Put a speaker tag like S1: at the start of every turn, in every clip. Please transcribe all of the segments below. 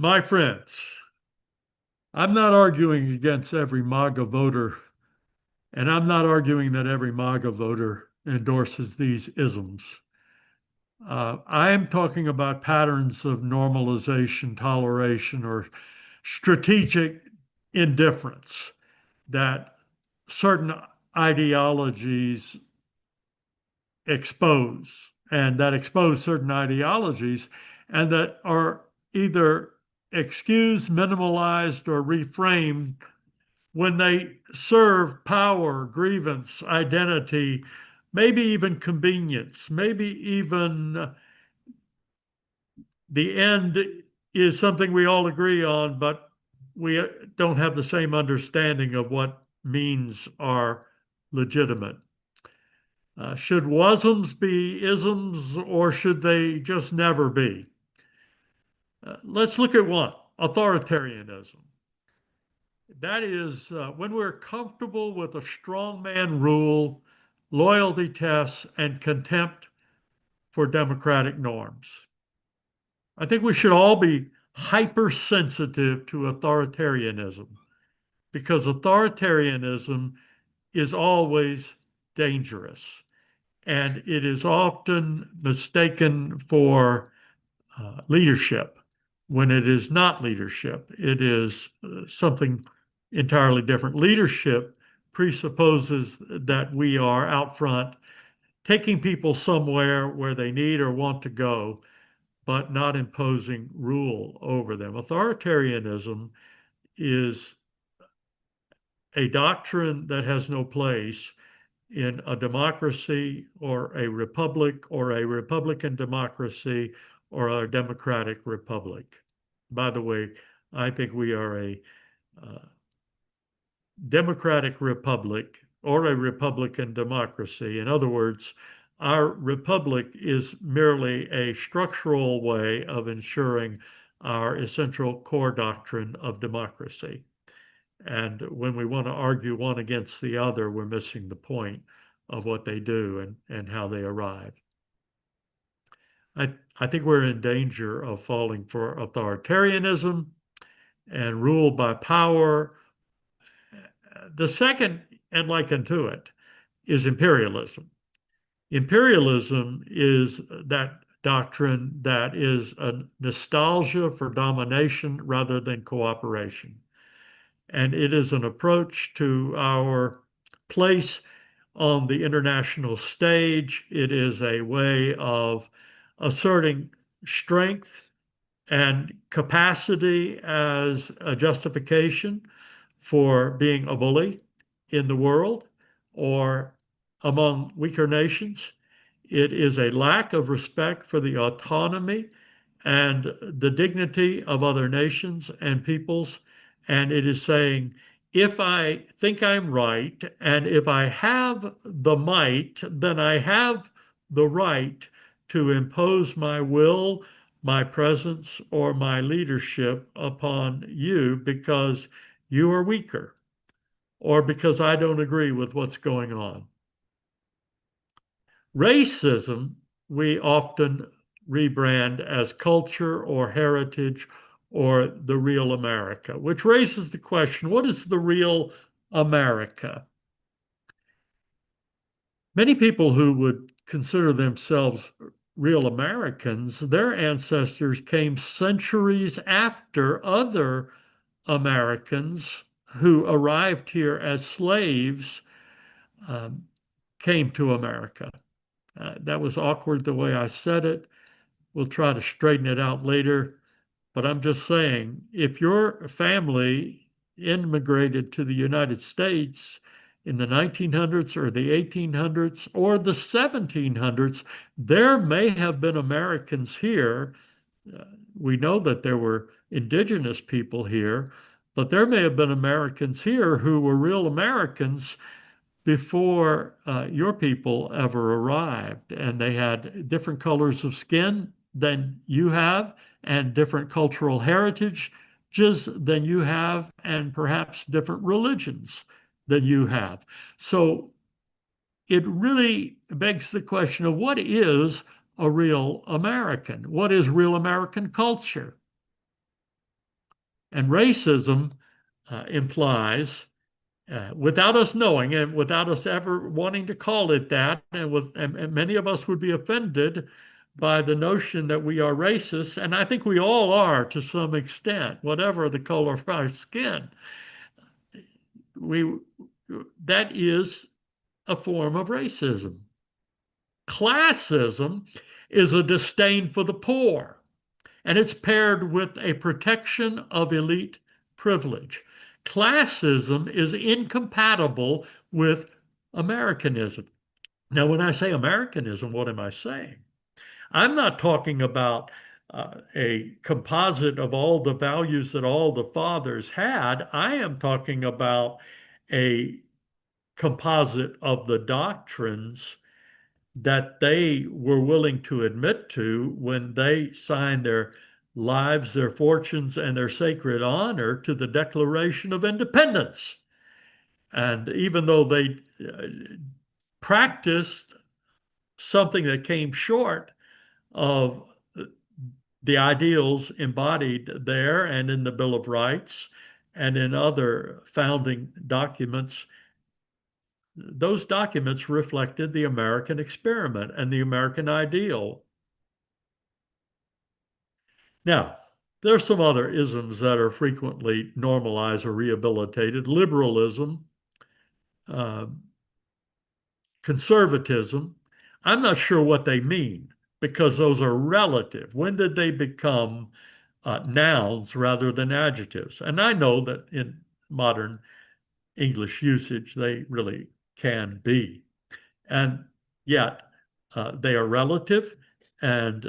S1: My friends, I'm not arguing against every MAGA voter, and I'm not arguing that every MAGA voter endorses these isms. I am talking about patterns of normalization, toleration, or strategic indifference that certain ideologies expose, and that expose certain ideologies, and that are either excused, minimalized, or reframed when they serve power, grievance, identity, maybe even convenience, maybe even the end is something we all agree on, but we don't have the same understanding of what means are legitimate. Should wasms be isms or should they just never be? Let's look at one, authoritarianism. That is when we're comfortable with a strongman rule, loyalty tests, and contempt for democratic norms. I think we should all be hypersensitive to authoritarianism because authoritarianism is always dangerous and it is often mistaken for leadership when it is not leadership. It is something entirely different. Leadership presupposes that we are out front, taking people somewhere where they need or want to go, but not imposing rule over them. Authoritarianism is a doctrine that has no place in a democracy or a republic or a republican democracy or a democratic republic. By the way, I think we are a uh, democratic republic or a republican democracy. In other words, our republic is merely a structural way of ensuring our essential core doctrine of democracy. And when we want to argue one against the other, we're missing the point of what they do and how they arrive. I think we're in danger of falling for authoritarianism and rule by power. The second, and likened to it, is imperialism. Imperialism is that doctrine that is a nostalgia for domination rather than cooperation. And it is an approach to our place on the international stage. It is a way of asserting strength and capacity as a justification for being a bully in the world or among weaker nations. It is a lack of respect for the autonomy and the dignity of other nations and peoples. And it is saying, if I think I'm right, and if I have the might, then I have the right to impose my will, my presence, or my leadership upon you because you are weaker or because I don't agree with what's going on. Racism, we often rebrand as culture or heritage or the real America, which raises the question, what is the real America? Many people who would consider themselves real Americans, their ancestors came centuries after other Americans who arrived here as slaves um, came to America. That was awkward the way I said it. We'll try to straighten it out later. But I'm just saying, if your family immigrated to the United States in the 1900s or the 1800s or the 1700s, there may have been Americans here. Uh, we know that there were indigenous people here, but there may have been Americans here who were real Americans before your people ever arrived, and they had different colors of skin than you have, and different cultural heritages than you have, and perhaps different religions than you have. So it really begs the question of what is a real American? What is real American culture? And racism implies, without us knowing and without us ever wanting to call it that, and many of us would be offended by the notion that we are racist, and I think we all are to some extent, whatever the color of our skin. We that is a form of racism. Classism is a disdain for the poor, and it's paired with a protection of elite privilege. Classism is incompatible with Americanism. Now, when I say Americanism, what am I saying? I'm not talking about a composite of all the values that all the fathers had. I am talking about a composite of the doctrines that they were willing to admit to when they signed their lives, their fortunes, and their sacred honor to the Declaration of Independence. And even though they practiced something that came short of the ideals embodied there and in the Bill of Rights and in other founding documents, those documents reflected the American experiment and the American ideal. Now, there are some other isms that are frequently normalized or rehabilitated. Liberalism, uh, conservatism. I'm not sure what they mean because those are relative. When did they become nouns rather than adjectives? And I know that in modern English usage, they really can be. And yet, they are relative and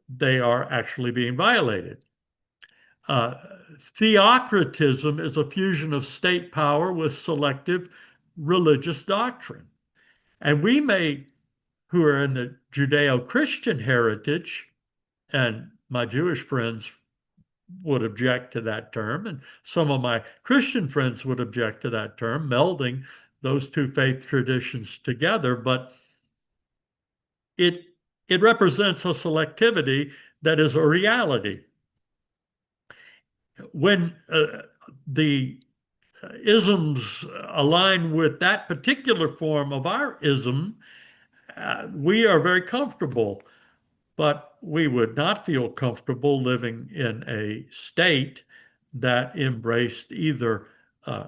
S1: they are actually being violated. Uh, Theocratism is a fusion of state power with selective religious doctrine. And we may, who are in the Judeo-Christian heritage, and my Jewish friends would object to that term, and some of my Christian friends would object to that term, melding those two faith traditions together, but it represents a selectivity that is a reality. When the isms align with that particular form of our ism, we are very comfortable, but we would not feel comfortable living in a state that embraced either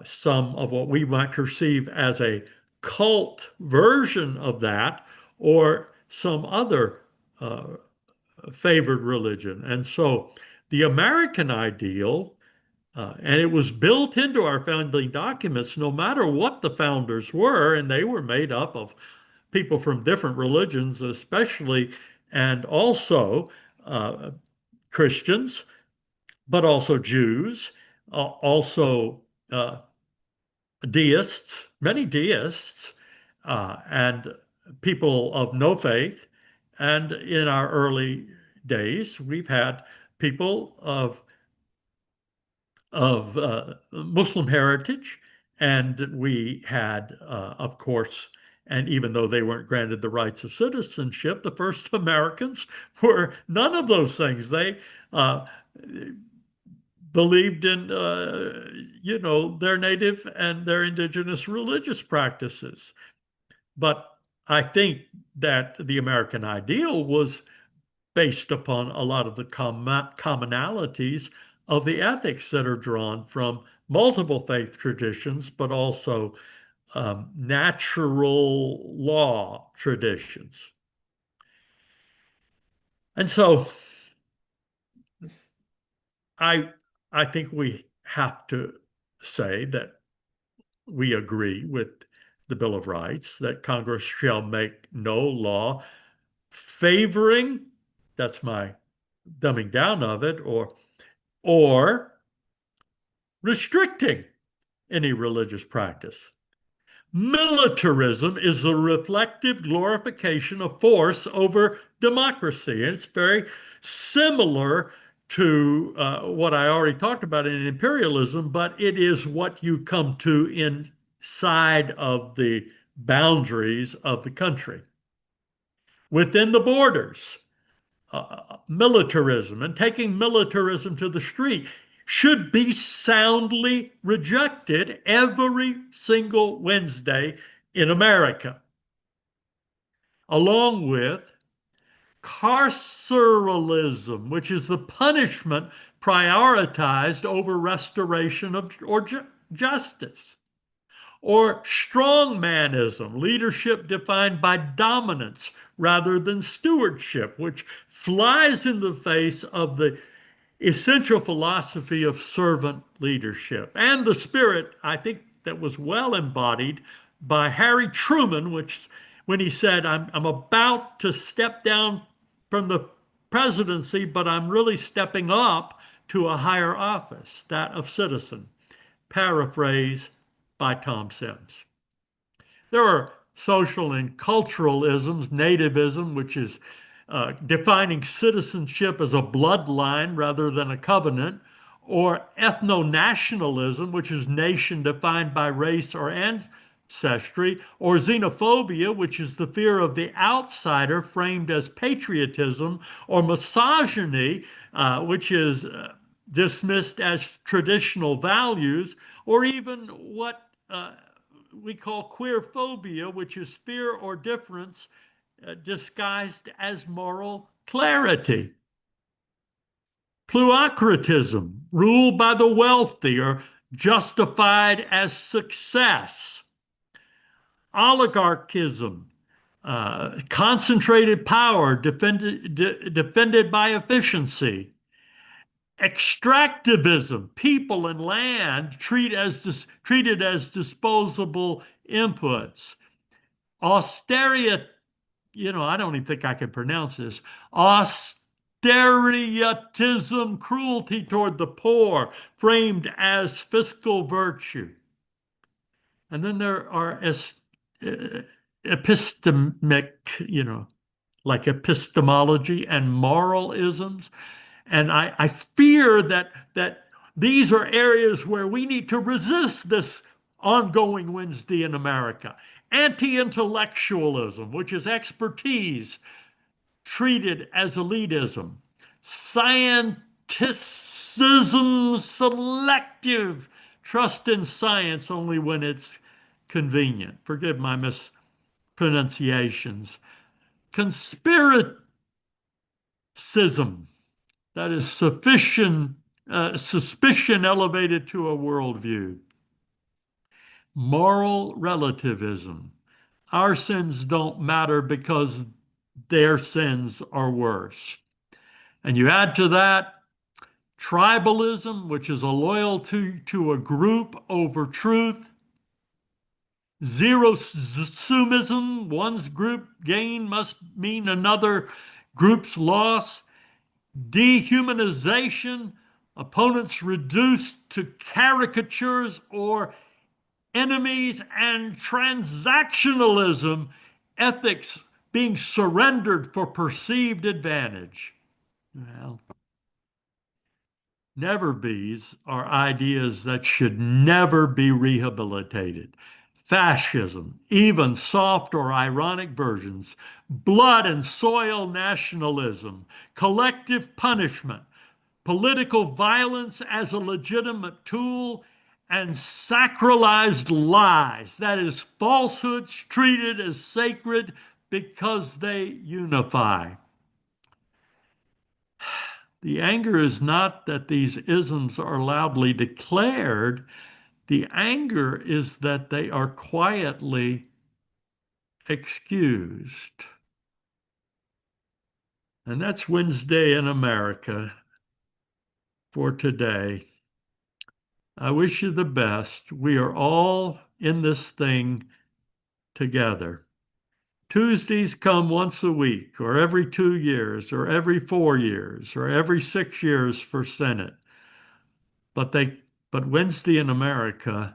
S1: some of what we might perceive as a cult version of that or some other favored religion. And so the American ideal, and it was built into our founding documents, no matter what the founders were, and they were made up of people from different religions, especially, and also Christians, but also Jews, also deists, many deists, and people of no faith. And in our early days, we've had people of Muslim heritage, and we had, of course, and even though they weren't granted the rights of citizenship, the first Americans were none of those things. They believed in, their native and their indigenous religious practices. But I think that the American ideal was based upon a lot of the commonalities of the ethics that are drawn from multiple faith traditions, but also natural law traditions. And so I think we have to say that we agree with the Bill of Rights that Congress shall make no law favoring, that's my dumbing down of it, or restricting any religious practice. Militarism is the reflective glorification of force over democracy. And it's very similar to what I already talked about in imperialism, but it is what you come to inside of the boundaries of the country. Within the borders, militarism and taking militarism to the street. should be soundly rejected every single Wednesday in America, along with carceralism, which is the punishment prioritized over restoration of or justice, or strongmanism, leadership defined by dominance rather than stewardship, which flies in the face of the essential philosophy of servant leadership and the spirit, I think, that was well embodied by Harry Truman, which when he said, I'm about to step down from the presidency, but I'm really stepping up to a higher office, that of citizen. Paraphrase by Tom Sims. There are social and cultural isms, nativism, which is defining citizenship as a bloodline rather than a covenant, or ethno-nationalism, which is nation defined by race or ancestry, or xenophobia, which is the fear of the outsider framed as patriotism, or misogyny, which is dismissed as traditional values, or even what we call queer phobia, which is fear or difference disguised as moral clarity. Plutocratism, rule by the wealthy or justified as success. Oligarchism, concentrated power defended by efficiency. Extractivism, people and land treated as disposable inputs. Austerity, I don't even think I can pronounce this. Austeritism, cruelty toward the poor, framed as fiscal virtue. And then there are epistemic, like epistemology and moralisms. And I fear that these are areas where we need to resist this ongoing Wednesday in America. Anti-intellectualism, which is expertise treated as elitism. Scienticism, selective trust in science only when it's convenient. Forgive my mispronunciations. Conspiracism, that is suspicion elevated to a worldview. Moral relativism. Our sins don't matter because their sins are worse. And you add to that tribalism, which is a loyalty to a group over truth. Zero-sumism, one's group gain must mean another group's loss. Dehumanization, opponents reduced to caricatures or enemies, and transactionalism, ethics being surrendered for perceived advantage. Well, never-bes are ideas that should never be rehabilitated. Fascism, even soft or ironic versions, blood and soil nationalism, collective punishment, political violence as a legitimate tool, and sacralized lies, that is, falsehoods treated as sacred because they unify. The anger is not that these isms are loudly declared. The anger is that they are quietly excused. And that's Wednesday in America for today. I wish you the best. We are all in this thing together. Tuesdays come once a week, or every 2 years, or every 4 years, or every 6 years for Senate. But Wednesday in America